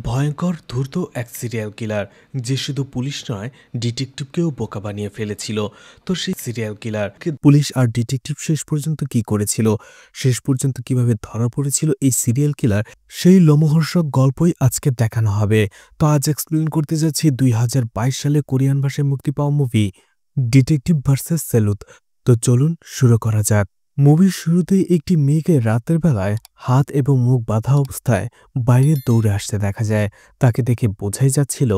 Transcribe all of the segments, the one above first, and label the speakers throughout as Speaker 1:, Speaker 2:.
Speaker 1: ভয়ঙ্কর ধূর্ত এক serial killer যে শুধু পুলিশ নয় ডিটেকটিভকেও বোকা বানিয়ে ফেলেছিল। তো সেই সিরিয়াল কিলার পুলিশ আর ডিটেকটিভ শেষ পর্যন্ত কি করেছিল, শেষ পর্যন্ত কিভাবে ধরা পড়েছিল এই সিরিয়াল কিলার, সেই লোমহর্ষক গল্পই আজকে দেখানো হবে। তো আজ এক্সপ্লেন করতে যাচ্ছি 2022 সালে কোরিয়ান ভাষায় মুক্তি পাওয়া মুভি ডিটেকটিভ ভার্সেস সেলুত। তো চলুন শুরু করা যাক। মুভির শুরুতেই একটি মেয়েকে রাতের বেলায় হাত এবং মুখ বাঁধা অবস্থায় বাইরে দৌড়ে আসতে দেখা যায়। তাকে দেখে বোঝাই যাচ্ছিল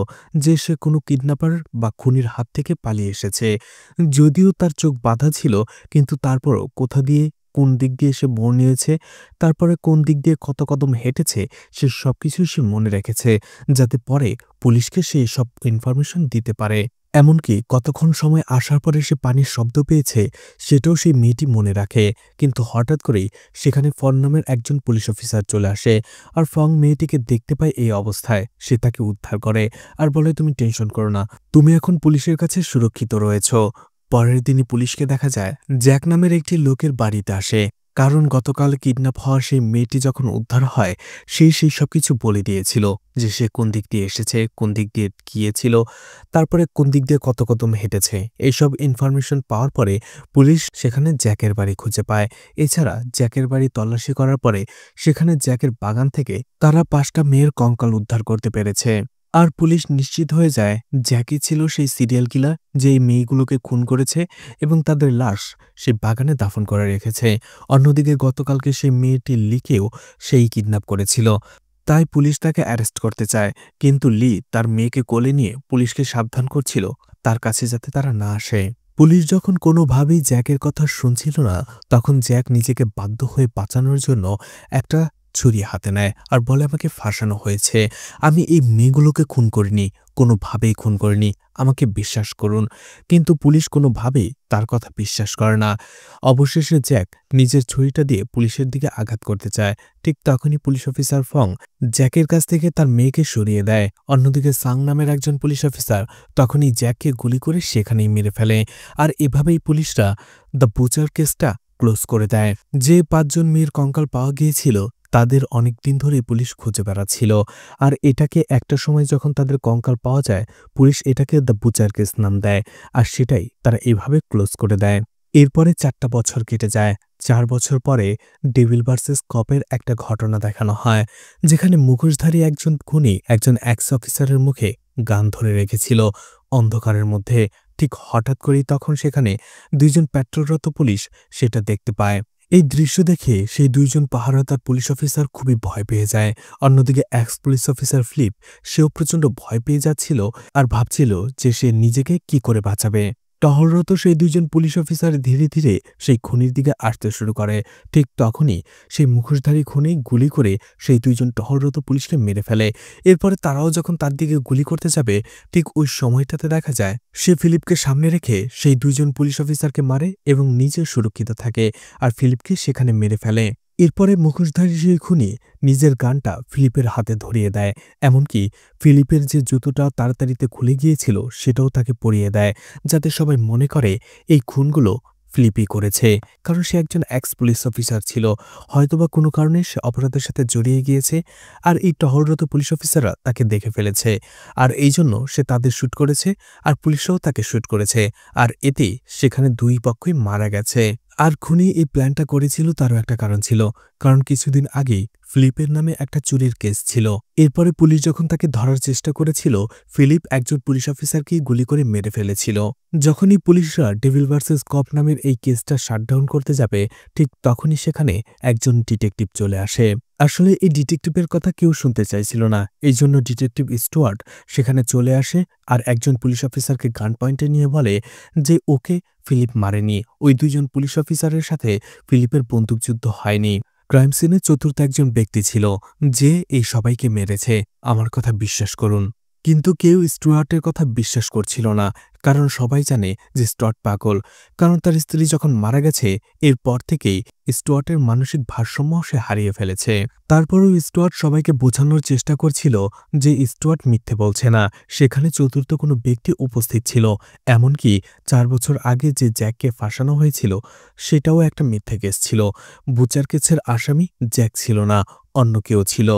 Speaker 1: যে সে কোনো কিডন্যাপার বা খুনির হাত থেকে পালিয়ে এসেছে। যদিও তার চোখ বাঁধা ছিল, কিন্তু তারপরও কোথা দিয়ে কোন দিক দিয়ে সে মোড় নিয়েছে, তারপরে কোন দিক দিয়ে কত কদম হেঁটেছে, সে সবকিছু সে মনে রেখেছে, যাতে পরে পুলিশকে সে সব ইনফরমেশন দিতে পারে। এমনকি কতক্ষণ সময় আসার পরে সে পানির শব্দ পেয়েছে সেটাও সেই মেয়েটি মনে রাখে। কিন্তু হঠাৎ করেই সেখানে ফং নামের একজন পুলিশ অফিসার চলে আসে, আর ফং মেয়েটিকে দেখতে পায় এই অবস্থায়। সে তাকে উদ্ধার করে আর বলে, তুমি টেনশন করো না, তুমি এখন পুলিশের কাছে সুরক্ষিত রয়েছ। পরের দিনই পুলিশকে দেখা যায় জ্যাক নামের একটি লোকের বাড়িতে আসে, কারণ গতকাল কিডন্যাপ হওয়া সেই মেয়েটি যখন উদ্ধার হয় সেই সবকিছু বলে দিয়েছিল, যে সে কোন দিক দিয়ে এসেছে, কোন দিক দিয়ে গিয়েছিল, তারপরে কোন দিক দিয়ে কত কদম হেঁটেছে। এইসব ইনফরমেশন পাওয়ার পরে পুলিশ সেখানে জ্যাকের বাড়ি খুঁজে পায়। এছাড়া জ্যাকের বাড়ি তল্লাশি করার পরে সেখানে জ্যাকের বাগান থেকে তারা 5টা মেয়ের কঙ্কাল উদ্ধার করতে পেরেছে। আর পুলিশ নিশ্চিত হয়ে যায় জ্যাকি ছিল সেই সিরিয়াল কিলার যে এই মেয়েগুলোকে খুন করেছে এবং তাদের লাশ সে বাগানে দাফন করে রেখেছে। অন্যদিকে গতকালকে সেই মেয়েটি লিকেও সেই কিডন্যাপ করেছিল। তাই পুলিশ তাকে অ্যারেস্ট করতে চায়, কিন্তু লি তার মেয়েকে কোলে নিয়ে পুলিশকে সাবধান করছিল তার কাছে যাতে তারা না আসে। পুলিশ যখন কোনোভাবেই জ্যাকের কথা শুনছিল না, তখন জ্যাক নিজেকে বাধ্য হয়ে বাঁচানোর জন্য একটা ছুরি হাতে নেয় আর বলে, আমাকে ফাঁসানো হয়েছে, আমি এই মেয়েগুলোকে খুন করিনি, কোনোভাবেই খুন করিনি, আমাকে বিশ্বাস করুন। কিন্তু পুলিশ কোনোভাবেই তার কথা বিশ্বাস করে না। অবশেষে জ্যাক নিজের ছুরিটা দিয়ে পুলিশের দিকে আঘাত করতে চায়। ঠিক তখনই পুলিশ অফিসার ফং জ্যাকের কাছ থেকে তার মেয়েকে সরিয়ে দেয়। অন্যদিকে সাং নামের একজন পুলিশ অফিসার তখনই জ্যাককে গুলি করে সেখানেই মেরে ফেলে। আর এভাবেই পুলিশরা দ্য বুচার কেসটা ক্লোজ করে দেয়। যে 5জন মেয়ের কঙ্কাল পাওয়া গিয়েছিল তাদের অনেকদিন ধরেই পুলিশ খুঁজে বেড়াচ্ছিল, আর এটাকে একটা সময় যখন তাদের কঙ্কাল পাওয়া যায় পুলিশ এটাকে দ্য বুচার কেস নাম দেয়, আর সেটাই তারা এভাবে ক্লোজ করে দেয়। এরপরে 4টা বছর কেটে যায়। 4 বছর পরে ডেভিল ভার্সেস কপের একটা ঘটনা দেখানো হয়, যেখানে মুখোশধারী একজন খুনি একজন এক্স অফিসারের মুখে গান ধরে রেখেছিল অন্ধকারের মধ্যে। ঠিক হঠাৎ করেই তখন সেখানে 2জন পেট্রোলরত পুলিশ সেটা দেখতে পায়। এই দৃশ্য দেখে সেই 2জন পাহারাদার পুলিশ অফিসার খুবই ভয় পেয়ে যায়। অন্যদিকে এক্স পুলিশ অফিসার ফ্লিপ, সেও প্রচণ্ড ভয় পেয়ে যাচ্ছিল আর ভাবছিল যে সে নিজেকে কি করে বাঁচাবে। টহলরত সেই 2জন পুলিশ অফিসার ধীরে ধীরে সেই খুনির দিকে আসতে শুরু করে। ঠিক তখনই সেই মুখোশধারী খুনি গুলি করে সেই 2জন টহলরত পুলিশকে মেরে ফেলে। এরপরে তারাও যখন তার দিকে গুলি করতে যাবে, ঠিক ওই সময়টাতে দেখা যায় সে ফিলিপকে সামনে রেখে সেই 2জন পুলিশ অফিসারকে মারে এবং নিজে সুরক্ষিত থাকে, আর ফিলিপকে সেখানে মেরে ফেলে। এরপরে মুখোশধারী সেই খুনি নিজের গানটা ফিলিপের হাতে ধরিয়ে দেয়, এমনকি ফিলিপের যে জুতোটা তাড়াতাড়িতে খুলে গিয়েছিল সেটাও তাকে পরিয়ে দেয়, যাতে সবাই মনে করে এই খুনগুলো ফিলিপই করেছে। কারণ সে একজন এক্স পুলিশ অফিসার ছিল, হয়তোবা কোনো কারণে সে অপরাধের সাথে জড়িয়ে গিয়েছে, আর এই টহলরত পুলিশ অফিসাররা তাকে দেখে ফেলেছে, আর এই জন্য সে তাদের শ্যুট করেছে, আর পুলিশরাও তাকে শ্যুট করেছে, আর এতে সেখানে 2 পক্ষই মারা গেছে। আর খুনি এই প্ল্যানটা করেছিল তারও একটা কারণ ছিল, কারণ কিছুদিন আগেই ফিলিপের নামে একটা চুরির কেস ছিল। এরপরে পুলিশ যখন তাকে ধরার চেষ্টা করেছিল, ফিলিপ একজন পুলিশ অফিসারকেই গুলি করে মেরে ফেলেছিল। যখনই পুলিশরা ডেভিল ভার্সেস কপ নামের এই কেসটা শাটডাউন করতে যাবে, ঠিক তখনই সেখানে একজন ডিটেকটিভ চলে আসে। আসলে এই ডিটেকটিভের কথা কেউ শুনতে চাইছিল না, এই জন্য ডিটেকটিভ স্টুয়ার্ট সেখানে চলে আসে আর একজন পুলিশ অফিসারকে গান পয়েন্টে নিয়ে বলে যে ওকে ফিলিপ মারেনি, ওই 2জন পুলিশ অফিসারের সাথে ফিলিপের বন্দুকযুদ্ধ হয়নি। ক্রাইম সিনে চতুর্থ একজন ব্যক্তি ছিল যে এই সবাইকে মেরেছে, আমার কথা বিশ্বাস করুন। কিন্তু কেউ স্টুয়ার্টের কথা বিশ্বাস করছিল না, কারণ সবাই জানে যে স্টুয়ার্ট পাগল, কারণ তার স্ত্রী যখন মারা গেছে এরপর থেকেই স্টুয়ার্টের মানসিক ভারসাম্য সে হারিয়ে ফেলেছে। তারপরেও স্টুয়ার্ট সবাইকে বোঝানোর চেষ্টা করছিল যে স্টুয়ার্ট মিথ্যে বলছে না, সেখানে চতুর্থ কোনো ব্যক্তি উপস্থিত ছিল, এমনকি 4 বছর আগে যে জ্যাককে ফাঁসানো হয়েছিল সেটাও একটা মিথ্যে কেস ছিল। বুচার কেসের আসামি জ্যাক ছিল না, অন্য কেউ ছিল।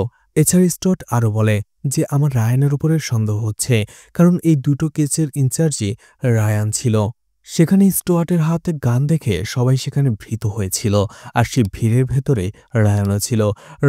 Speaker 1: এছাড়া স্টুয়ার্ট আরও বলে যে আমার রায়ানের উপরে সন্দেহ হচ্ছে, কারণ এই দুটো কেসের ইনচার্জই রায়ান ছিল। সেখানে স্টুয়ার্টের হাতে গান দেখে সবাই সেখানে ভীত হয়েছিল, আর সেই ভিড়ের ভেতরে রায়ানও ছিল।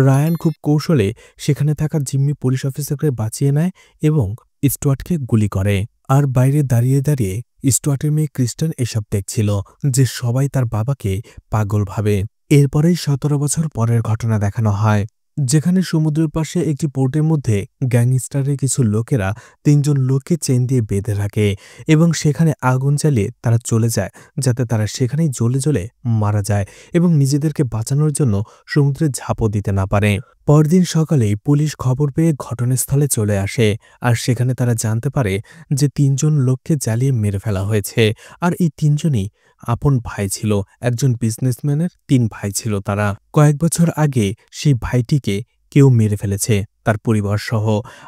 Speaker 1: রায়ান খুব কৌশলে সেখানে থাকা জিম্মি পুলিশ অফিসারকে বাঁচিয়ে নেয় এবং স্টুয়ার্টকে গুলি করে। আর বাইরে দাঁড়িয়ে দাঁড়িয়ে স্টুয়ার্টের মেয়ে ক্রিস্টান এসব দেখছিল যে সবাই তার বাবাকে পাগল ভাবে। এরপরেই ১৭ বছর পরের ঘটনা দেখানো হয়, যেখানে সমুদ্রের পাশে একটি পোর্টের মধ্যে গ্যাংস্টারের কিছু লোকেরা ৩ জন লোককে চেন দিয়ে বেঁধে রাখে এবং সেখানে আগুন জ্বালিয়ে তারা চলে যায়, যাতে তারা সেখানেই জ্বলে জ্বলে মারা যায় এবং নিজেদেরকে বাঁচানোর জন্য সমুদ্রে ঝাঁপও দিতে না পারে। পরদিন সকালেই পুলিশ খবর পেয়ে ঘটনাস্থলে চলে আসে, আর সেখানে তারা জানতে পারে যে ৩ জন লোককে জ্বালিয়ে মেরে ফেলা হয়েছে। আর এই ৩ জনই আপন ভাই ছিল। একজন বিজনেসম্যানের ৩ ভাই ছিল তারা। কয়েক বছর আগে সেই ভাইটিকে কেউ মেরে ফেলেছে, তার পরিবার সহ।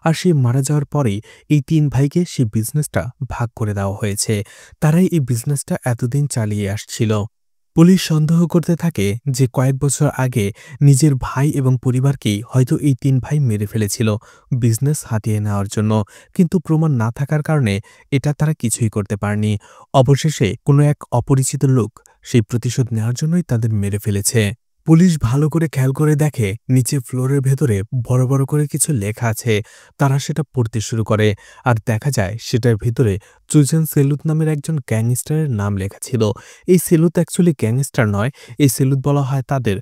Speaker 1: আর সে মারা যাওয়ার পরেই এই ৩ ভাইকে সেই বিজনেসটা ভাগ করে দেওয়া হয়েছে। তারাই এই বিজনেসটা এতদিন চালিয়ে আসছিল। পুলিশ সন্দেহ করতে থাকে যে কয়েক বছর আগে নিজের ভাই এবং পরিবারকেই হয়তো এই ৩ ভাই মেরে ফেলেছিল বিজনেস হাতিয়ে নেওয়ার জন্য, কিন্তু প্রমাণ না থাকার কারণে এটা তারা কিছুই করতে পারেনি। অবশেষে কোনো এক অপরিচিত লোক সেই প্রতিশোধ নেওয়ার জন্যই তাদের মেরে ফেলেছে। পুলিশ ভালো করে খেয়াল করে দেখে নিচে ফ্লোরের ভেতরে বড় বড় করে কিছু লেখা আছে। তারা সেটা পড়তে শুরু করে, আর দেখা যায় সেটার ভিতরে সুজেন সেলুত নামের একজন গ্যাংস্টারের নাম লেখা ছিল। এই সেলুত অ্যাকচুয়ালি গ্যাংস্টার নয়, এই সেলুত বলা হয় তাদের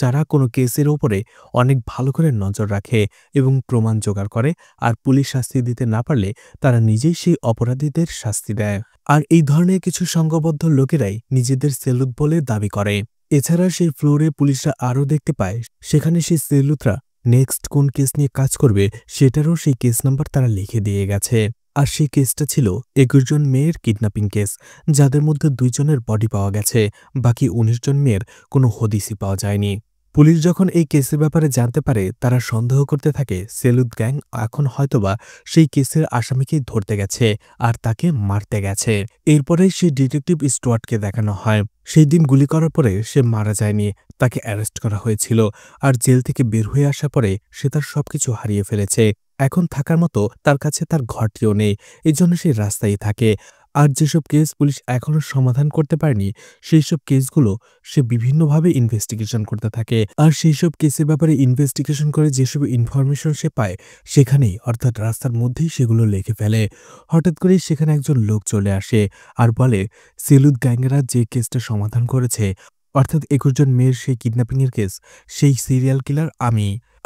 Speaker 1: যারা কোনো কেসের ওপরে অনেক ভালো করে নজর রাখে এবং প্রমাণ জোগাড় করে, আর পুলিশ শাস্তি দিতে না পারলে তারা নিজেই সেই অপরাধীদের শাস্তি দেয়। আর এই ধরনের কিছু সংঘবদ্ধ লোকেরাই নিজেদের সেলুত বলে দাবি করে। এছাড়া সেই ফ্লোরে পুলিশরা আরও দেখতে পায় সেখানে সেই সেলুতরা নেক্সট কোন কেস নিয়ে কাজ করবে সেটারও সেই কেস নাম্বার তারা লিখে দিয়ে গেছে। আর সেই কেসটা ছিল ২১ জন মেয়ের কিডন্যাপিং কেস, যাদের মধ্যে ২ জনের বডি পাওয়া গেছে, বাকি ১৯ জন মেয়ের কোনো হদিসই পাওয়া যায়নি। পুলিশ যখন এই কেসের ব্যাপারে জানতে পারে, তারা সন্দেহ করতে থাকে সেলুত গ্যাং এখন হয়তোবা সেই কেসের আসামিকেই ধরতে গেছে আর তাকে মারতে গেছে। এরপরে সেই ডিটেকটিভ স্টুয়ার্টকে দেখানো হয়। সেই দিন গুলি করার পরে সে মারা যায়নি, তাকে অ্যারেস্ট করা হয়েছিল। আর জেল থেকে বের হয়ে আসার পরে সে তার সবকিছু হারিয়ে ফেলেছে। এখন থাকার মতো তার কাছে তার ঘরটিও নেই, এজন্য সে রাস্তায় থাকে। আর যেসব কেস পুলিশ এখনো সমাধান করতে পারেনি, সেই সব কেসগুলো সে বিভিন্নভাবে ইনভেস্টিগেশন করতে থাকে। আর সেই সব কেসের ব্যাপারে ইনভেস্টিগেশন করে যেসব ইনফরমেশন সে পায়, সেখানেই অর্থাৎ রাস্তার মধ্যেই সেগুলো লিখে ফেলে। হঠাৎ করেই সেখানে একজন লোক চলে আসে আর বলে, সেলুত গ্যাংয়েরা যে কেসটা সমাধান করেছে, অর্থাৎ ২১ জন মেয়ের সেই কিডন্যাপিংয়ের কেস, সেই সিরিয়াল কিলার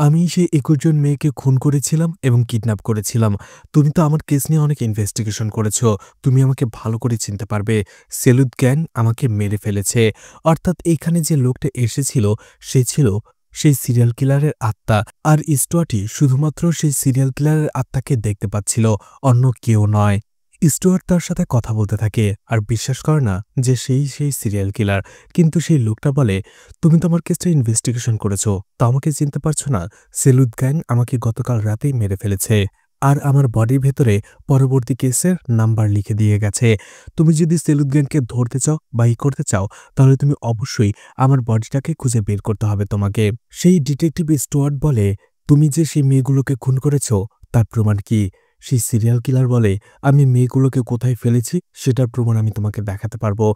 Speaker 1: আমি সেই ২১ জন মেয়েকে খুন করেছিলাম এবং কিডন্যাপ করেছিলাম। তুমি তো আমার কেস নিয়ে অনেক ইনভেস্টিগেশন করেছ, তুমি আমাকে ভালো করে চিনতে পারবে। সেলুত গ্যাং আমাকে মেরে ফেলেছে। অর্থাৎ এইখানে যে লোকটা এসেছিল সে ছিল সেই সিরিয়াল কিলারের আত্মা। আর স্টুয়ার্টই শুধুমাত্র সেই সিরিয়াল কিলারের আত্মাকে দেখতে পাচ্ছিল, অন্য কেউ নয়। স্টুয়ার্ট তার সাথে কথা বলতে থাকে আর বিশ্বাস করে না যে সেই সিরিয়াল কিলার। কিন্তু সেই লোকটা বলে, তুমি তো আমার কেসটা ইনভেস্টিগেশন করেছো, তা আমাকে চিনতে পারছো না? সেলুত গ্যাং আমাকে গতকাল রাতেই মেরে ফেলেছে, আর আমার বডির ভেতরে পরবর্তী কেসের নাম্বার লিখে দিয়ে গেছে। তুমি যদি সেলুত গ্যাংকে ধরতে চাও বা করতে চাও, তাহলে তুমি অবশ্যই আমার বডিটাকে খুঁজে বের করতে হবে তোমাকে। সেই ডিটেকটিভ স্টুয়ার্ট বলে, তুমি যে সেই মেয়েগুলোকে খুন করেছো তার প্রমাণ কি? সেই সিরিয়াল কিলার বলে, আমি মেয়েগুলোকে কোথায় ফেলেছি সেটার প্রমাণ আমি তোমাকে দেখাতে পারবো।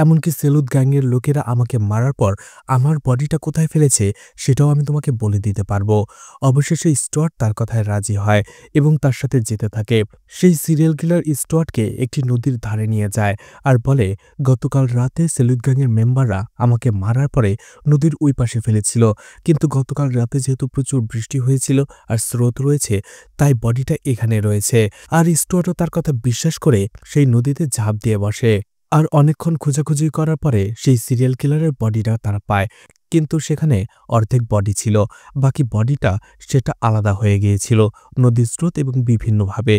Speaker 1: এমনকি সেলুত গ্যাংয়ের লোকেরা আমাকে মারার পর আমার বডিটা কোথায় ফেলেছে সেটাও আমি তোমাকে বলে দিতে পারবো। অবশেষে স্টুয়ার্ট তার কথায় রাজি হয় এবং তার সাথে যেতে থাকে। সেই সিরিয়াল কিলার স্টুয়ার্টকে একটি নদীর ধারে নিয়ে যায় আর বলে, গতকাল রাতে সেলুত গ্যাংয়ের মেম্বাররা আমাকে মারার পরে নদীর ওই পাশে ফেলেছিল, কিন্তু গতকাল রাতে যেহেতু প্রচুর বৃষ্টি হয়েছিল আর স্রোত রয়েছে, তাই বডিটা এখানে রয়েছে। আর স্টুয়ার্টও তার কথা বিশ্বাস করে সেই নদীতে ঝাঁপ দিয়ে বসে। আর অনেকক্ষণ খোঁজাখুঁজি করার পরে সেই সিরিয়াল কিলারের বডিটা তারা পায়, কিন্তু সেখানে অর্ধেক বডি ছিল, বাকি বডিটা সেটা আলাদা হয়ে গিয়েছিল নদীর স্রোত এবং বিভিন্নভাবে,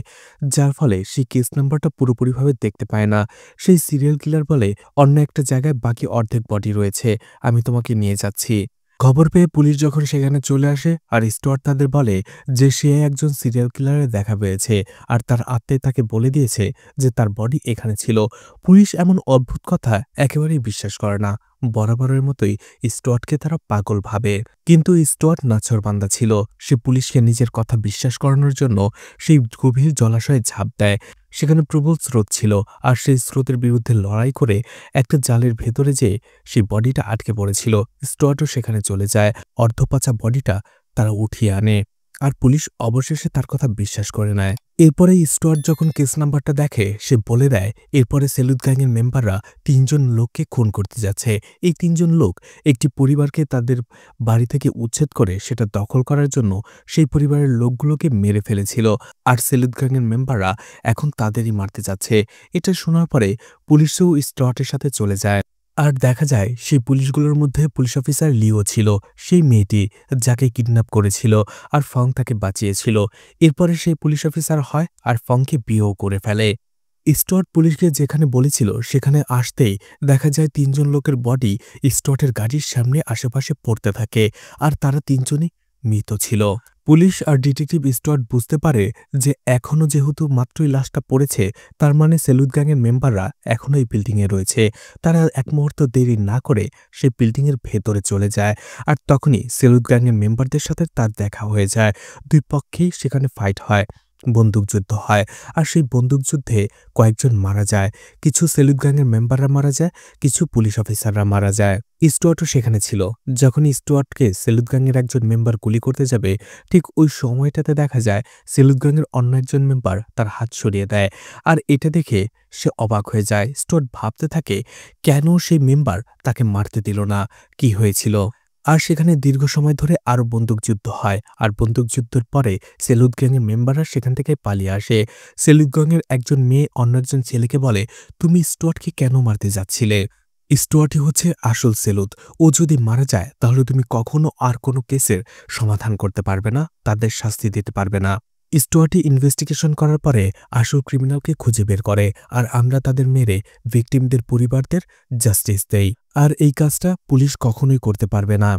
Speaker 1: যার ফলে সেই কেস নাম্বারটা পুরোপুরিভাবে দেখতে পায় না। সেই সিরিয়াল কিলার বলে, অন্য একটা জায়গায় বাকি অর্ধেক বডি রয়েছে, আমি তোমাকে নিয়ে যাচ্ছি। খবর পেয়ে পুলিশ যখন সেখানে চলে আসে, আর স্টুয়ার্ট তাদের বলে যে সে একজন সিরিয়াল কিলারের দেখা পেয়েছে আর তার আত্মাই তাকে বলে দিয়েছে যে তার বডি এখানে ছিল। পুলিশ এমন অদ্ভুত কথা একেবারেই বিশ্বাস করে না, বরাবরের মতোই স্টুয়ার্টকে তারা পাগল ভাবে। কিন্তু স্টুয়ার্ট নাছোড়বান্দা ছিল। সে পুলিশকে নিজের কথা বিশ্বাস করানোর জন্য সেই গভীর জলাশয়ে ঝাঁপ দেয়। সেখানে প্রবল স্রোত ছিল, আর সেই স্রোতের বিরুদ্ধে লড়াই করে একটা জালের ভেতরে যেয়ে সেই বডিটা আটকে পড়েছিল। স্টুয়ার্টও সেখানে চলে যায়। অর্ধপচা বডিটা তারা উঠিয়ে আনে, আর পুলিশ অবশেষে তার কথা বিশ্বাস করে নেয়। এরপরে স্টুয়ার্ট যখন কেস নাম্বারটা দেখে, সে বলে দেয় এরপরে সেলুট গ্যাংয়ের মেম্বাররা ৩ জন লোককে খুন করতে যাচ্ছে। এই ৩ জন লোক একটি পরিবারকে তাদের বাড়ি থেকে উচ্ছেদ করে সেটা দখল করার জন্য সেই পরিবারের লোকগুলোকে মেরে ফেলেছিল, আর সেলুট গ্যাংয়ের মেম্বাররা এখন তাদেরই মারতে যাচ্ছে। এটা শোনার পরে পুলিশও স্টুয়ার্টের সাথে চলে যায়। আর দেখা যায় সেই পুলিশগুলোর মধ্যে পুলিশ অফিসার লিও ছিল, সেই মেয়েটি যাকে কিডন্যাপ করেছিল, আর ফং তাকে বাঁচিয়েছিল। এরপরে সেই পুলিশ অফিসার হয় আর ফংকে বিয়েও করে ফেলে। স্টুয়ার্ট পুলিশকে যেখানে বলেছিল সেখানে আসতেই দেখা যায় ৩ জন লোকের বডি স্টুয়ার্টের গাড়ির সামনে আশেপাশে পড়তে থাকে, আর তারা ৩ জনই মৃত ছিল। পুলিশ আর ডিটেকটিভ স্টুয়ার্ট বুঝতে পারে যে এখনও যেহেতু মাত্রই লাশটা পড়েছে, তার মানে সেলুট গ্যাংয়ের মেম্বাররা এখনও এই বিল্ডিংয়ে রয়েছে। তারা এক মুহূর্ত দেরি না করে সেই বিল্ডিংয়ের ভেতরে চলে যায়, আর তখনই সেলুট গ্যাংয়ের মেম্বারদের সাথে তার দেখা হয়ে যায়। দুই পক্ষেই সেখানে ফাইট হয়, বন্দুকযুদ্ধ হয়, আর সেই বন্দুকযুদ্ধে কয়েকজন মারা যায়। কিছু সেলুট গ্যাংয়ের মেম্বাররা মারা যায়, কিছু পুলিশ অফিসাররা মারা যায়। স্টুয়ার্টও সেখানে ছিল। যখন স্টুয়ার্টকে সেলুট গ্যাংয়ের একজন মেম্বার গুলি করতে যাবে, ঠিক ওই সময়টাতে দেখা যায় সেলুট গ্যাংয়ের অন্য একজন মেম্বার তার হাত সরিয়ে দেয়, আর এটা দেখে সে অবাক হয়ে যায়। স্টুয়ার্ট ভাবতে থাকে কেন সেই মেম্বার তাকে মারতে দিল না, কি হয়েছিল। আর সেখানে দীর্ঘ সময় ধরে আরও বন্দুকযুদ্ধ হয়, আর বন্দুকযুদ্ধের পরে সেলুট গ্যাংয়ের মেম্বাররা সেখান থেকে পালিয়ে আসে। সেলুট গ্যাংয়ের একজন মেয়ে অন্য একজন ছেলেকে বলে, তুমি স্টুয়ার্টকে কেন মারতে যাচ্ছিলে? স্টুয়ার্টই হচ্ছে আসল সেলুট। ও যদি মারা যায় তাহলে তুমি কখনো আর কোনো কেসের সমাধান করতে পারবে না, তাদের শাস্তি দিতে পারবে না। স্টুয়ার্টই ইনভেস্টিগেশন করার পরে আসল ক্রিমিনালকে খুঁজে বের করে, আর আমরা তাদের মেরে ভিকটিমদের পরিবারদের জাস্টিস দেই। আর এই কাজটা পুলিশ কখনোই করতে পারবে না।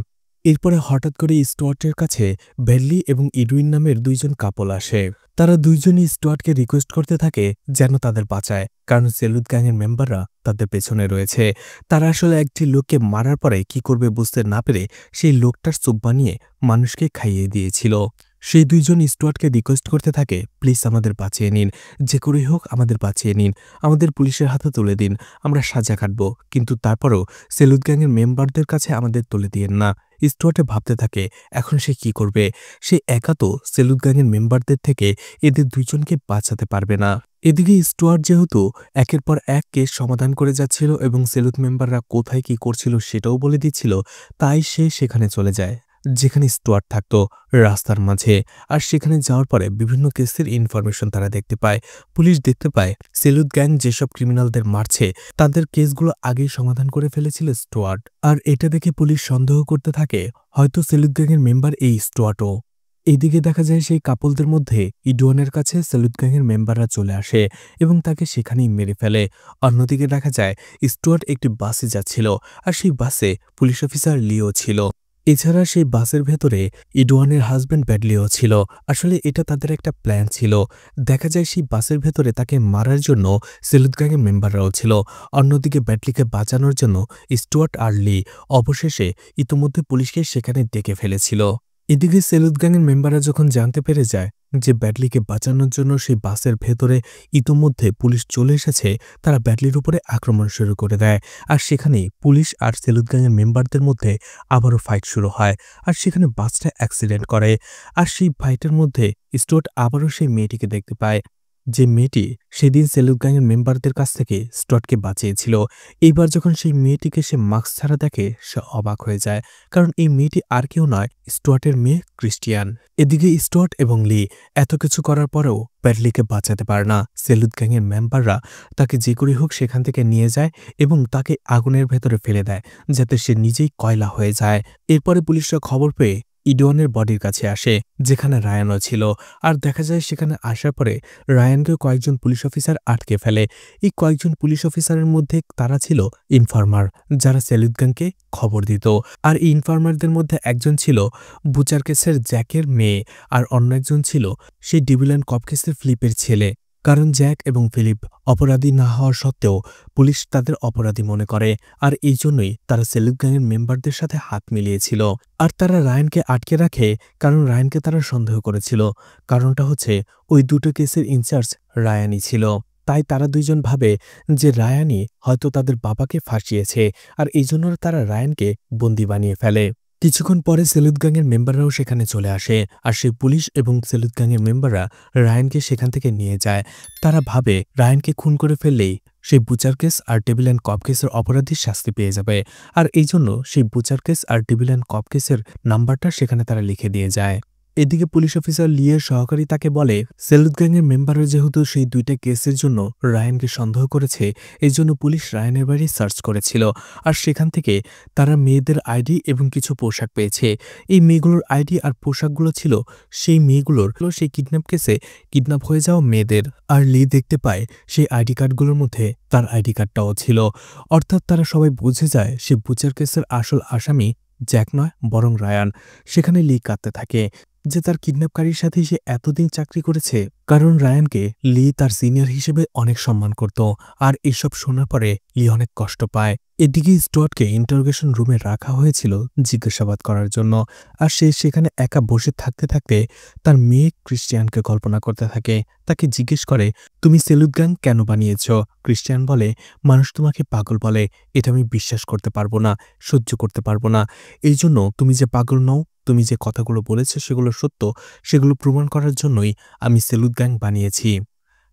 Speaker 1: এরপরে হঠাৎ করে স্টুয়ার্টের কাছে বেল্লি এবং ইডুইন নামের 2 জন কাপল আসে। তারা 2 জনই স্টুয়ার্টকে রিকোয়েস্ট করতে থাকে যেন তাদের বাঁচায়, কারণ সেলুট গ্যাংয়ের মেম্বাররা তাদের পেছনে রয়েছে। তারা আসলে একটি লোককে মারার পরে কি করবে বুঝতে না পেরে সেই লোকটার স্যুপ বানিয়ে মানুষকে খাইয়ে দিয়েছিল। সেই 2 জন স্টুয়ার্টকে রিকোয়েস্ট করতে থাকে, প্লিজ আমাদের বাঁচিয়ে নিন, যে করেই হোক আমাদের বাঁচিয়ে নিন, আমাদের পুলিশের হাতে তুলে দিন, আমরা সাজা কাটব, কিন্তু তারপরও সেলুট গ্যাংয়ের মেম্বারদের কাছে আমাদের তুলে দিয়েন না। স্টুয়ার্টে ভাবতে থাকে এখন সে কি করবে। সে একা তো সেলুট গ্যাংয়ের মেম্বারদের থেকে এদের 2 জনকে বাঁচাতে পারবে না। এদিকে স্টুয়ার্ট যেহেতু একের পর এক কেস সমাধান করে যাচ্ছিল এবং সেলুট মেম্বাররা কোথায় কি করছিল সেটাও বলে দিচ্ছিল, তাই সে সেখানে চলে যায় যেখানে স্টুয়ার্ট থাকতো, রাস্তার মাঝে। আর সেখানে যাওয়ার পরে বিভিন্ন কেসের ইনফরমেশন তারা দেখতে পায়। পুলিশ দেখতে পায় সেলুট গ্যাং যেসব ক্রিমিনালদের মারছে তাদের কেসগুলো আগেই সমাধান করে ফেলেছিল স্টুয়ার্ট। আর এটা দেখে পুলিশ সন্দেহ করতে থাকে হয়তো সেলুট গ্যাংয়ের মেম্বার এই স্টুয়ার্টও। এইদিকে দেখা যায় সেই কাপলদের মধ্যে ইডুয়ানের কাছে সেলুট গ্যাংয়ের মেম্বাররা চলে আসে এবং তাকে সেখানেই মেরে ফেলে। অন্যদিকে দেখা যায় স্টুয়ার্ট একটি বাসে যাচ্ছিল, আর সেই বাসে পুলিশ অফিসার লিও ছিল। এছাড়া সেই বাসের ভেতরে ইডুয়ানের হাজব্যান্ড ব্যাডলিও ছিল। আসলে এটা তাদের একটা প্ল্যান ছিল। দেখা যায় সেই বাসের ভেতরে তাকে মারার জন্য সেলুট গ্যাংয়ের মেম্বাররাও ছিল। অন্যদিকে ব্যাডলিকে বাঁচানোর জন্য স্টুয়ার্ট আর লি অবশেষে ইতোমধ্যে পুলিশকে সেখানে ডেকে ফেলেছিল। এদিকে সেলুট গ্যাংয়ের মেম্বাররা যখন জানতে পেরে যায় যে ব্যাডলিকে বাঁচানোর জন্য সেই বাসের ভেতরে ইতোমধ্যে পুলিশ চলে এসেছে, তারা ব্যাডলির উপরে আক্রমণ শুরু করে দেয়। আর সেখানে পুলিশ আর সেলুট গ্যাংয়ের মেম্বারদের মধ্যে আবারও ফাইট শুরু হয়, আর সেখানে বাসটা অ্যাক্সিডেন্ট করে। আর সেই ফাইটের মধ্যে স্টুয়ার্ট আবারও সেই মেয়েটিকে দেখতে পায়, যে মেয়েটি সেদিন সেলুট গ্যাংয়ের মেম্বারদের কাছ থেকে স্টুয়ার্টকে বাঁচিয়েছিল। এইবার যখন সেই মেয়েটিকে সে মাস্ক ছাড়া দেখে সে অবাক হয়ে যায়, কারণ এই মেয়েটি আর কেউ নয়, স্টুয়ার্টের মেয়ে ক্রিস্টিয়ান। এদিকে স্টুয়ার্ট এবং লি এত কিছু করার পরেও ব্যাডলিকে বাঁচাতে পারে না। সেলুট গ্যাংয়ের মেম্বাররা তাকে যে করে হোক সেখান থেকে নিয়ে যায় এবং তাকে আগুনের ভেতরে ফেলে দেয় যাতে সে নিজেই কয়লা হয়ে যায়। এরপরে পুলিশরা খবর পেয়ে ইডুয়ানের বডির কাছে আসে, যেখানে রায়ানও ছিল। আর দেখা যায় সেখানে আসার পরে রায়ানকে কয়েকজন পুলিশ অফিসার আটকে ফেলে। এই কয়েকজন পুলিশ অফিসারের মধ্যে তারা ছিল ইনফর্মার, যারা সেলুট গ্যাংকে খবর দিত। আর এই ইনফর্মারদের মধ্যে একজন ছিল বুচার কেসের জ্যাকের মেয়ে, আর অন্য একজন ছিল সেই ডিভিল অ্যান্ড কপ কেসের ফিলিপের ছেলে কারণ জ্যাক এবং ফিলিপ অপরাধী না হওয়া সত্ত্বেও পুলিশ তাদের অপরাধী মনে করে, আর এই জন্যই তারা সেলুট গ্যাংয়ের মেম্বারদের সাথে হাত মিলিয়েছিল। আর তারা রায়ানকে আটকে রাখে কারণ রায়ানকে তারা সন্দেহ করেছিল। কারণটা হচ্ছে ওই দুটো কেসের ইনচার্জ রায়ানই ছিল। তাই তারা দুইজন ভাবে যে রায়ানই হয়তো তাদের বাবাকে ফাঁসিয়েছে, আর এই জন্য তারা রায়ানকে বন্দি বানিয়ে ফেলে। কিছুক্ষণ পরে সেলুট গ্যাংয়ের মেম্বাররাও সেখানে চলে আসে, আর সেই পুলিশ এবং সেলুট গ্যাংয়ের মেম্বাররা রায়ানকে সেখান থেকে নিয়ে যায়। তারা ভাবে রায়ানকে খুন করে ফেললেই সেই বুচার কেস আর টেবিল অ্যান্ড কপ কেসের অপরাধীর শাস্তি পেয়ে যাবে, আর এই জন্য সেই বুচার কেস আর টেবিল অ্যান্ড কপ কেসের নাম্বারটা সেখানে তারা লিখে দিয়ে যায়। এদিকে পুলিশ অফিসার লিয়ের সহকারী তাকে বলে সেলুট গ্যাংয়ের মেম্বাররা যেহেতু সেই দুইটা কেসের জন্য রায়ানকে সন্দেহ করেছে, এই জন্য পুলিশ রায়ানের বাড়ি সার্চ করেছিল, আর সেখান থেকে তারা মেয়েদের আইডি এবং কিছু পোশাক পেয়েছে। এই মেয়েগুলোর আইডি আর পোশাকগুলো ছিল সেই মেয়েগুলোর সেই কিডন্যাপ কেসে কিডন্যাপ হয়ে যাওয়া মেয়েদের। আর লি দেখতে পায় সেই আইডি কার্ডগুলোর মধ্যে তার আইডি কার্ডটাও ছিল। অর্থাৎ তারা সবাই বুঝে যায় সে বুচার কেসের আসল আসামি জ্যাক নয় বরং রায়ান। সেখানে লি কাঁদতে থাকে যে তার কিডন্যাপকারীর সাথে সে এতদিন চাকরি করেছে, কারণ রায়ানকে লি তার সিনিয়র হিসেবে অনেক সম্মান করত। আর এসব শোনার পরে লি অনেক কষ্ট পায়। এদিকে স্টুয়ার্টকে ইন্টারোগেশন রুমে রাখা হয়েছিল জিজ্ঞাসাবাদ করার জন্য, আর সে সেখানে একা বসে থাকতে থাকতে তার মেয়ে ক্রিস্টিয়ানকে কল্পনা করতে থাকে। তাকে জিজ্ঞেস করে, তুমি সেলুট গ্যাং কেন বানিয়েছ? ক্রিস্টিয়ান বলে, মানুষ তোমাকে পাগল বলে, এটা আমি বিশ্বাস করতে পারবো না, সহ্য করতে পারবো না। এই জন্য তুমি যে পাগল নও, তুমি যে কথাগুলো বলেছো সেগুলো সত্য, সেগুলো প্রমাণ করার জন্যই আমি সেলুট গ্যাং বানিয়েছি।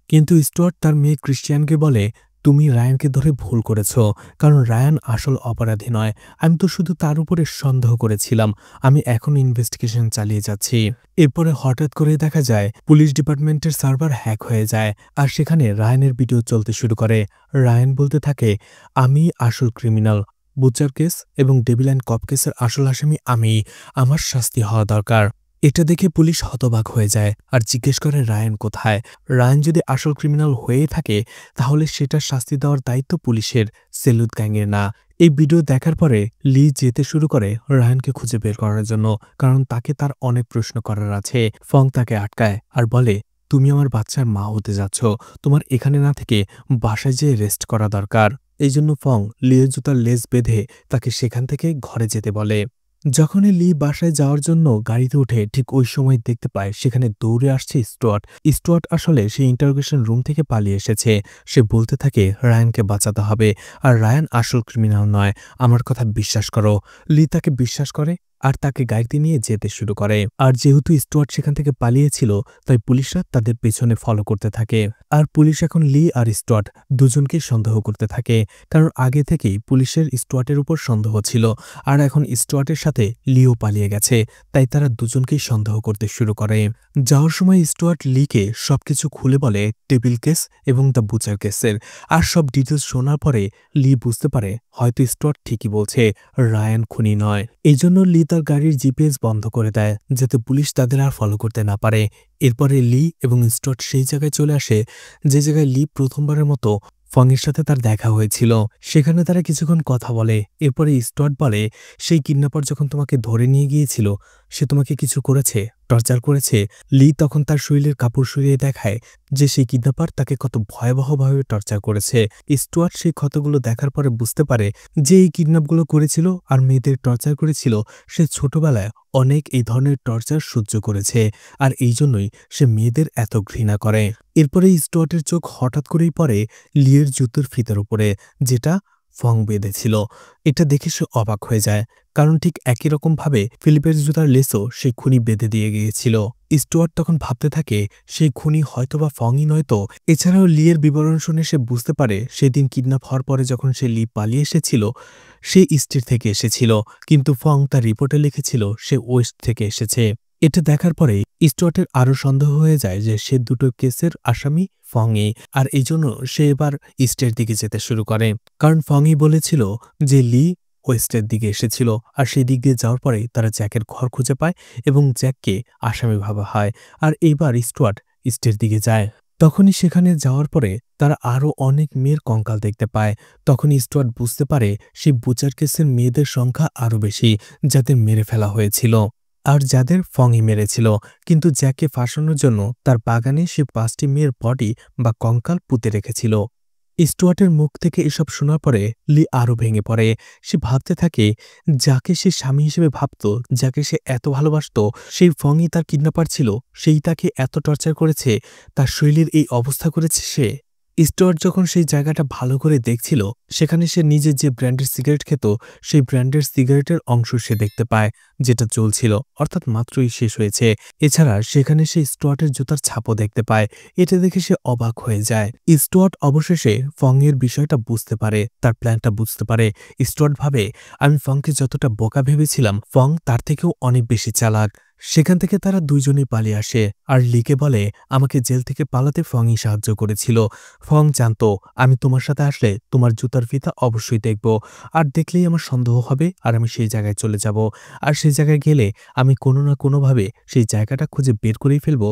Speaker 1: কিন্তু স্টুয়ার্ট তার মেয়ে ক্রিস্টিয়ানকে বলে, তুমি রায়ানকে ধরে ভুল করেছ, কারণ রায়ান আসল অপরাধী নয়। আমি তো শুধু তার উপরে সন্দেহ করেছিলাম। আমি এখন ইনভেস্টিগেশন চালিয়ে যাচ্ছি। এরপরে হঠাৎ করে দেখা যায় পুলিশ ডিপার্টমেন্টের সার্ভার হ্যাক হয়ে যায়, আর সেখানে রায়ানের ভিডিও চলতে শুরু করে। রায়ান বলতে থাকে, আমি আসল ক্রিমিনাল, বুচার কেস এবং ডেভিল অ্যান্ড কপ কেসের আসল আসামি আমি, আমার শাস্তি হওয়া দরকার। এটা দেখে পুলিশ হতবাক হয়ে যায় আর জিজ্ঞেস করে রায়ান কোথায়। রায়ান যদি আসল ক্রিমিনাল হয়ে থাকে তাহলে সেটার শাস্তি দেওয়ার দায়িত্ব পুলিশের, সেলুট গ্যাংয়ের না। এই ভিডিও দেখার পরে লি যেতে শুরু করে রায়ানকে খুঁজে বের করার জন্য, কারণ তাকে তার অনেক প্রশ্ন করার আছে। ফং তাকে আটকায় আর বলে, তুমি আমার বাচ্চার মা হতে যাচ্ছ, তোমার এখানে না থেকে বাসায় যেয়ে রেস্ট করা দরকার। এই জন্য ফং লিয়ের জুতার লেজ বেঁধে তাকে সেখান থেকে ঘরে যেতে বলে। যখনই লি বাসায় যাওয়ার জন্য গাড়িতে উঠে ঠিক ওই সময় দেখতে পায় সেখানে দৌড়ে আসছে স্টুয়ার্ট। স্টুয়ার্ট আসলে সেই ইন্টারোগেশন রুম থেকে পালিয়ে এসেছে। সে বলতে থাকে রায়ানকে বাঁচাতে হবে, আর রায়ান আসল ক্রিমিনাল নয়, আমার কথা বিশ্বাস করো। লি তাকে বিশ্বাস করে আর তাকে গাড়িতে নিয়ে যেতে শুরু করে। আর যেহেতু স্টুয়ার্ট সেখান থেকে পালিয়েছিল তাই পুলিশরা তাদের পেছনে ফলো করতে থাকে। আর পুলিশ এখন লি আর স্টুয়ার্ট দুজনকেই সন্দেহ করতে থাকে, কারণ আগে থেকেই পুলিশের স্টুয়ার্টের উপর সন্দেহ ছিল, আর এখন স্টুয়ার্টের সাথে লিও পালিয়ে গেছে, তাই তারা দুজনকেই সন্দেহ করতে শুরু করে। যাওয়ার সময় স্টুয়ার্ট লিকে সবকিছু খুলে বলে টেবিল কেস এবং দ্য বুচার কেসের, আর সব ডিটেলস শোনার পরে লি বুঝতে পারে হয়তো স্টুয়ার্ট ঠিকই বলছে, রায়ান খুনি নয়। এই জন্য লি তার গাড়ির জিপিএস বন্ধ করে দেয় যাতে পুলিশ তাদের আর ফলো করতে না পারে। এরপরে লি এবং স্টুয়ার্ট সেই জায়গায় চলে আসে যে জায়গায় লি প্রথমবারের মতো ফংয়ের সাথে তার দেখা হয়েছিল। সেখানে তারা কিছুক্ষণ কথা বলে। এরপরে স্টুয়ার্ট বলে, সেই কিডন্যাপার যখন তোমাকে ধরে নিয়ে গিয়েছিল সে তোমাকে কিছু করেছে, টর্চার করেছে। লি তখন তার শরীরের কাপড় সরিয়ে দেখায় যে সেই কিডন্যাপার তাকে কত ভয়াবহভাবে টর্চার করেছে। স্টুয়ার্ট সেই ক্ষতগুলো দেখার পরে বুঝতে পারে যে এই কিডন্যাপগুলো করেছিল আর মেয়েদের টর্চার করেছিল সে ছোটবেলায় অনেক এই ধরনের টর্চার সহ্য করেছে, আর এই জন্যই সে মেয়েদের এত ঘৃণা করে। এরপরে স্টুয়ার্টের চোখ হঠাৎ করেই পড়ে লিয়ের জুতোর ফিতার উপরে, যেটা ফং বেঁধেছিল। এটা দেখে সে অবাক হয়ে যায়, কারণ ঠিক একই রকমভাবে ফিলিপের জুতার লেসও সেই খুনি বেঁধে দিয়ে গিয়েছিল। স্টুয়ার্ট তখন ভাবতে থাকে সেই খুনি হয়তোবা ফংই নয়তো। এছাড়াও লিয়ের বিবরণ শুনে সে বুঝতে পারে সেদিন কিডন্যাপ হওয়ার পরে যখন সে লি পালিয়ে এসেছিল সে ইস্টের থেকে এসেছিল, কিন্তু ফং তার রিপোর্টে লিখেছিল সে ওয়েস্ট থেকে এসেছে। এটা দেখার পরে স্টুয়ার্টের আরও সন্দেহ হয়ে যায় যে সে দুটো কেসের আসামি ফংই, আর এই জন্য সে এবার ইস্টের দিকে যেতে শুরু করে, কারণ ফংই বলেছিল যে লি ওয়েস্টের দিকে এসেছিল। আর সেই দিক দিয়ে যাওয়ার পরে তারা জ্যাকের ঘর খুঁজে পায় এবং জ্যাককে আসামি ভাবা হয়। আর এইবার স্টুয়ার্ট ইস্টের দিকে যায়। তখনই সেখানে যাওয়ার পরে তারা আরও অনেক মেয়ের কঙ্কাল দেখতে পায়। তখন স্টুয়ার্ট বুঝতে পারে সেই বুচার কেসের মেয়েদের সংখ্যা আরও বেশি যাদের মেরে ফেলা হয়েছিল। আর যাদের ফংই মেরেছিল। কিন্তু জ্যাককে ফাঁসানোর জন্য তার বাগানে সে 5টি মেয়ের বডি বা কঙ্কাল পুঁতে রেখেছিল। স্টুয়ার্টের মুখ থেকে এসব শোনার পরে লি আরও ভেঙে পড়ে। সে ভাবতে থাকে, যাকে সে স্বামী হিসেবে ভাবত, যাকে সে এত ভালোবাসত, সেই ফংই তার কিডন্যাপার ছিল। সেই তাকে এত টর্চার করেছে, তার শরীরের এই অবস্থা করেছে সে। স্টুয়ার্ট যখন সেই জায়গাটা ভালো করে দেখছিল, সেখানে সে নিজে যে ব্র্যান্ডের সিগারেট খেত, সেই ব্র্যান্ডের সিগারেটের অংশ সে দেখতে পায়, যেটা জ্বলছিল, অর্থাৎ মাত্রই শেষ হয়েছে। এছাড়া সেখানে সে স্টুয়ার্টের জুতার ছাপও দেখতে পায়। এটা দেখে সে অবাক হয়ে যায়। স্টুয়ার্ট অবশেষে ফংয়ের বিষয়টা বুঝতে পারে, তার প্ল্যানটা বুঝতে পারে। স্টুয়ার্ট ভাবে, আমি ফংকে যতটা বোকা ভেবেছিলাম, ফং তার থেকেও অনেক বেশি চালাক। সেখান থেকে তারা দুইজনেই পালিয়ে আসে আর লিকে বলে, আমাকে জেল থেকে পালাতে ফংই সাহায্য করেছিল। ফং জানতো আমি তোমার সাথে আসলে তোমার জুতার ফিতা অবশ্যই দেখব, আর দেখলেই আমার সন্দেহ হবে আর আমি সেই জায়গায় চলে যাব। আর সেই জায়গায় গেলে আমি কোনো না কোনোভাবে সেই জায়গাটা খুঁজে বের করেই ফেলব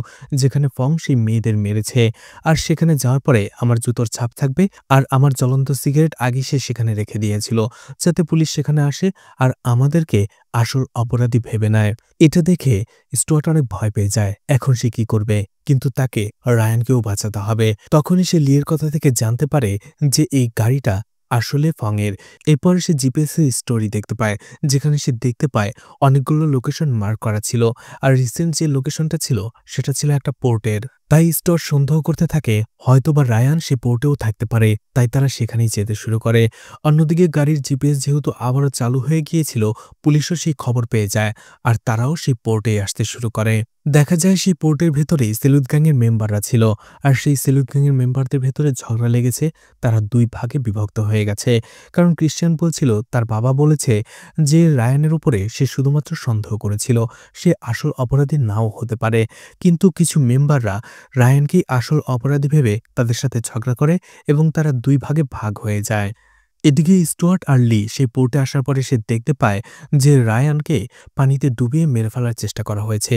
Speaker 1: যেখানে ফং সেই মেয়েদের মেরেছে। আর সেখানে যাওয়ার পরে আমার জুতোর ছাপ থাকবে, আর আমার জ্বলন্ত সিগারেট আগে সে সেখানে রেখে দিয়েছিল, যাতে পুলিশ সেখানে আসে আর আমাদেরকে আসল অপরাধী ভেবে নেয়। এটা দেখে স্টুয়ার্ট অনেক ভয় পেয়ে যায়। এখন সে কি করবে? কিন্তু তাকে রায়ানকেও বাঁচাতে হবে। তখনই সে লিয়ের কথা থেকে জানতে পারে যে এই গাড়িটা আসলে ফংয়ের। এরপর সে জিপিএসের স্টোরি দেখতে পায়, যেখানে সে দেখতে পায় অনেকগুলো লোকেশন মার্ক করা ছিল, আর রিসেন্ট যে লোকেশনটা ছিল সেটা ছিল একটা পোর্টের। তাই স্টুয়ার্ট সন্দেহ করতে থাকে হয়তোবা রায়ান সে পোর্টেও থাকতে পারে, তাই তারা সেখানেই যেতে শুরু করে। অন্যদিকে গাড়ির জিপিএস যেহেতু আবারও চালু হয়ে গিয়েছিল, পুলিশও সেই খবর পেয়ে যায় আর তারাও সেই পোর্টে আসতে শুরু করে। দেখা যায় সেই পোর্টের ভেতরেই সেলুদ গ্যাংয়ের মেম্বাররা ছিল, আর সেই সেলুদ গ্যাংয়ের মেম্বারদের ভেতরে ঝগড়া লেগেছে। তারা দুই ভাগে বিভক্ত হয়ে গেছে, কারণ ক্রিশ্চিয়ান বলছিল তার বাবা বলেছে যে রায়ানের উপরে সে শুধুমাত্র সন্দেহ করেছিল, সে আসল অপরাধী নাও হতে পারে। কিন্তু কিছু মেম্বাররা রায়ানকেই আসল অপরাধী ভেবে তাদের সাথে ঝগড়া করে এবং তারা দুই ভাগে ভাগ হয়ে যায়। এদিকে স্টুয়ার্ট আর লি সেই পোর্টে আসার পরে সে দেখতে পায় যে রায়ানকে পানিতে ডুবিয়ে মেরে ফেলার চেষ্টা করা হয়েছে।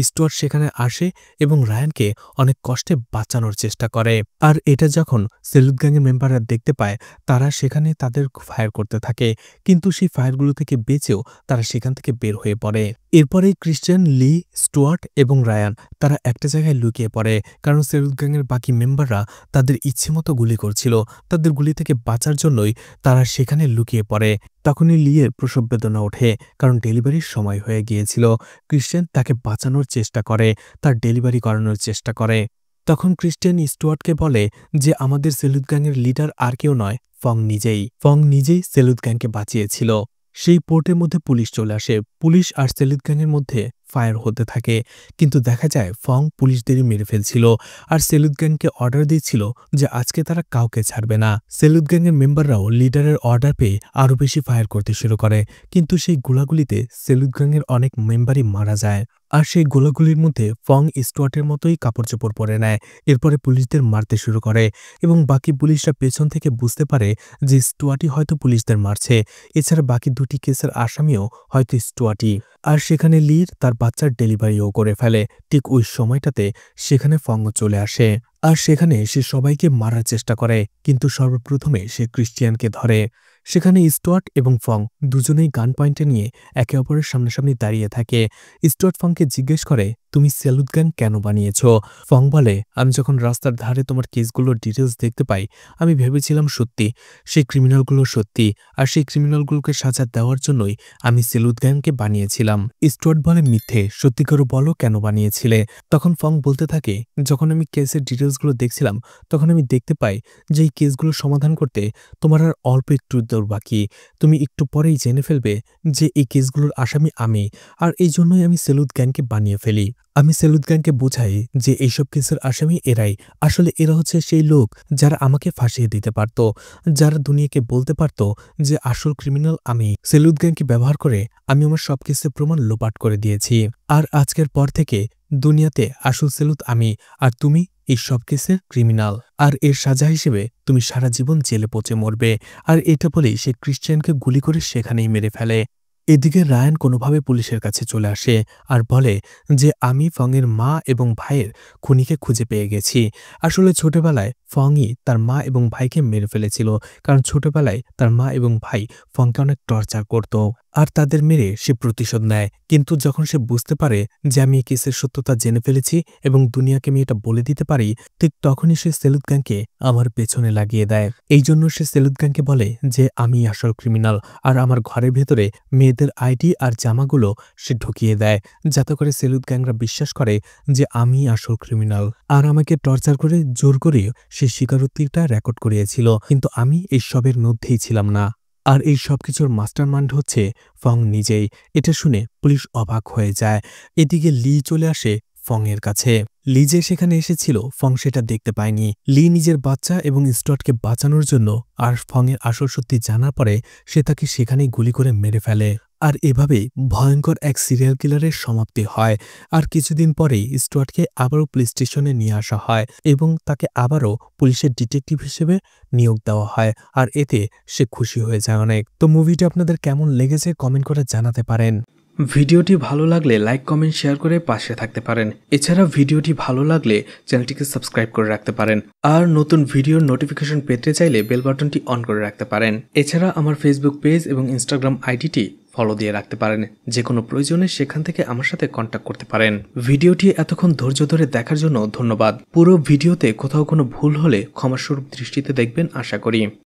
Speaker 1: স্টুয়ার্ট সেখানে আসে এবং রায়ানকে অনেক কষ্টে বাঁচানোর চেষ্টা করে। আর এটা যখন সেলুদ গ্যাংয়ের মেম্বাররা দেখতে পায়, তারা সেখানে তাদের ফায়ার করতে থাকে, কিন্তু সেই ফায়ারগুলো থেকে বেঁচেও তারা সেখান থেকে বের হয়ে পড়ে। এরপরেই ক্রিশ্চিয়ান, লি, স্টুয়ার্ট এবং রায়ান তারা একটা জায়গায় লুকিয়ে পড়ে, কারণ সেলুদ গ্যাংয়ের বাকি মেম্বাররা তাদের ইচ্ছেমতো গুলি করছিল। তাদের গুলি থেকে বাঁচার জন্যই তারা সেখানে লুকিয়ে পড়ে। তখনই লিয়ের প্রসব বেদনা ওঠে, কারণ ডেলিভারির সময় হয়ে গিয়েছিল। ক্রিশ্চিয়ান তাকে বাঁচানোর চেষ্টা করে, তার ডেলিভারি করানোর চেষ্টা করে। তখন ক্রিশ্চিয়ান স্টুয়ার্টকে বলে যে আমাদের সেলুদ গ্যাংয়ের লিডার আর কেউ নয়, ফং নিজেই। ফং নিজেই সেলুদ গ্যাংকে বাঁচিয়েছিল। সেই পোর্টের মধ্যে পুলিশ চলে আসে। পুলিশ আর সেলুদ গ্যাংয়ের মধ্যে ফায়ার হতে থাকে, কিন্তু দেখা যায় ফং পুলিশদেরই মেরে ফেলছিল, আর সেলুদ গ্যাংকে অর্ডার দিচ্ছিল যে আজকে তারা কাউকে ছাড়বে না। সেলুদ গ্যাংয়ের মেম্বাররাও লিডারের অর্ডার পেয়ে আরও বেশি ফায়ার করতে শুরু করে, কিন্তু সেই গোলাগুলিতে সেলুদ গ্যাংয়ের অনেক মেম্বারই মারা যায়। আর সেই গোলাগুলির মধ্যে ফং স্টুয়ার্টের মতোই কাপড় চোপড় পরে নেয়। এরপরে পুলিশদের মারতে শুরু করে এবং বাকি পুলিশরা পেছন থেকে বুঝতে পারে যে স্টুয়ার্টই হয়তো পুলিশদের মারছে। এছাড়া বাকি দুটি কেসের আসামিও হয়তো স্টুয়ার্টই। আর সেখানে লির তার বাচ্চার ডেলিভারিও করে ফেলে। ঠিক ওই সময়টাতে সেখানে ফং চলে আসে, আর সেখানে সে সবাইকে মারার চেষ্টা করে, কিন্তু সর্বপ্রথমে সে ক্রিশ্চিয়ানকে ধরে। সেখানে স্টুয়ার্ট এবং ফং দুজনেই গান পয়েন্টে নিয়ে একে অপরের সামনাসামনি দাঁড়িয়ে থাকে। স্টুয়ার্ট ফংকে জিজ্ঞেস করে, তুমি সেলুদ গ্যাং কেন বানিয়েছ? ফং বলে, আমি যখন রাস্তার ধারে তোমার কেসগুলোর ডিটেলস দেখতে পাই, আমি ভেবেছিলাম সত্যি সেই ক্রিমিনালগুলো সত্যি, আর সেই ক্রিমিনালগুলোকে সাজা দেওয়ার জন্যই আমি সেলুদ গ্যাংকে বানিয়েছিলাম। স্টুয়ার্ট বলে, মিথ্যে, সত্যি করে বলো কেন বানিয়েছিলে? তখন ফং বলতে থাকে, যখন আমি কেসের ডিটেলসগুলো দেখছিলাম, তখন আমি দেখতে পাই যে এই কেসগুলো সমাধান করতে তোমার আর অল্প একটু দূর বাকি। তুমি একটু পরেই জেনে ফেলবে যে এই কেসগুলোর আসামি আমি, আর এই জন্যই আমি সেলুদ গ্যাংকে বানিয়ে ফেলি। আমি সেলুদ গ্যাংকে বোঝাই যে এইসব কেসের আসামি এরাই। আসলে এরা হচ্ছে সেই লোক যারা আমাকে ফাঁসিয়ে দিতে পারত, যারা দুনিয়াকে বলতে পারত যে আসল ক্রিমিনাল আমি। সেলুদ গ্যাংকে ব্যবহার করে আমি আমার সব কেসের প্রমাণ লোপাট করে দিয়েছি, আর আজকের পর থেকে দুনিয়াতে আসল সেলুদ আমি, আর তুমি এই সব কেসের ক্রিমিনাল। আর এর সাজা হিসেবে তুমি সারা জীবন জেলে পচে মরবে। আর এটা বলেই সে ক্রিশ্চিয়ানকে গুলি করে সেখানেই মেরে ফেলে। এদিকে রায়ান কোনোভাবে পুলিশের কাছে চলে আসে আর বলে যে আমি ফংয়ের মা এবং ভাইয়ের খুনিকে খুঁজে পেয়ে গেছি। আসলে ছোটবেলায় ফংই তার মা এবং ভাইকে মেরে ফেলেছিল, কারণ ছোটবেলায় তার মা এবং ভাই ফংকে অনেক টর্চার করত। আর তাদের মেরে সে প্রতিশোধ নেয়। কিন্তু যখন সে বুঝতে পারে যে আমি এই কেসের সত্যতা জেনে ফেলেছি এবং দুনিয়াকে আমি এটা বলে দিতে পারি, ঠিক তখনই সে সেলুত গ্যাংকে আমার পেছনে লাগিয়ে দেয়। এই জন্য সে সেলুত গ্যাংকে বলে যে আমি আসল ক্রিমিনাল, আর আমার ঘরের ভেতরে মেয়েদের আইডি আর জামাগুলো সে ঢুকিয়ে দেয়, যাতে করে সেলুত গ্যাংরা বিশ্বাস করে যে আমি আসল ক্রিমিনাল। আর আমাকে টর্চার করে জোর করে সে স্বীকারোক্তিটা রেকর্ড করিয়েছিল, কিন্তু আমি এই সবের মধ্যেই ছিলাম না। আর এই সবকিছুর মাস্টারমাইন্ড হচ্ছে ফং নিজেই। এটা শুনে পুলিশ অবাক হয়ে যায়। এদিকে লি চলে আসে ফং এর কাছে। লি যে সেখানে এসেছিল ফং সেটা দেখতে পায়নি। লি নিজের বাচ্চা এবং স্টটকে বাঁচানোর জন্য আর ফং এর আসল সত্যি জানার পরে সে তাকে সেখানেই গুলি করে মেরে ফেলে। আর এভাবেই ভয়ঙ্কর এক সিরিয়াল কিলারের সমাপ্তি হয়। আর কিছুদিন পরেই স্টুয়ার্টকে আবারও পুলিশ স্টেশনে নিয়ে আসা হয় এবং তাকে আবারও পুলিশের ডিটেকটিভ হিসেবে নিয়োগ দেওয়া হয়। আর এতে সে খুশি হয়ে যায় অনেক। তো মুভিটি আপনাদের কেমন লেগেছে কমেন্ট করে জানাতে পারেন। ভিডিওটি ভালো লাগলে লাইক কমেন্ট শেয়ার করে পাশে থাকতে পারেন। এছাড়া ভিডিওটি ভালো লাগলে চ্যানেলটিকে সাবস্ক্রাইব করে রাখতে পারেন। আর নতুন ভিডিওর নোটিফিকেশন পেতে চাইলে বেল বাটনটি অন করে রাখতে পারেন। এছাড়া আমার ফেসবুক পেজ এবং ইনস্টাগ্রাম আইডিটি ফলো দিয়ে রাখতে পারেন। যে কোনো প্রয়োজনে সেখান থেকে আমার সাথে কন্ট্যাক্ট করতে পারেন। ভিডিওটি এতক্ষণ ধৈর্য ধরে দেখার জন্য ধন্যবাদ। পুরো ভিডিওতে কোথাও কোনো ভুল হলে ক্ষমাস্বরূপ দৃষ্টিতে দেখবেন আশা করি।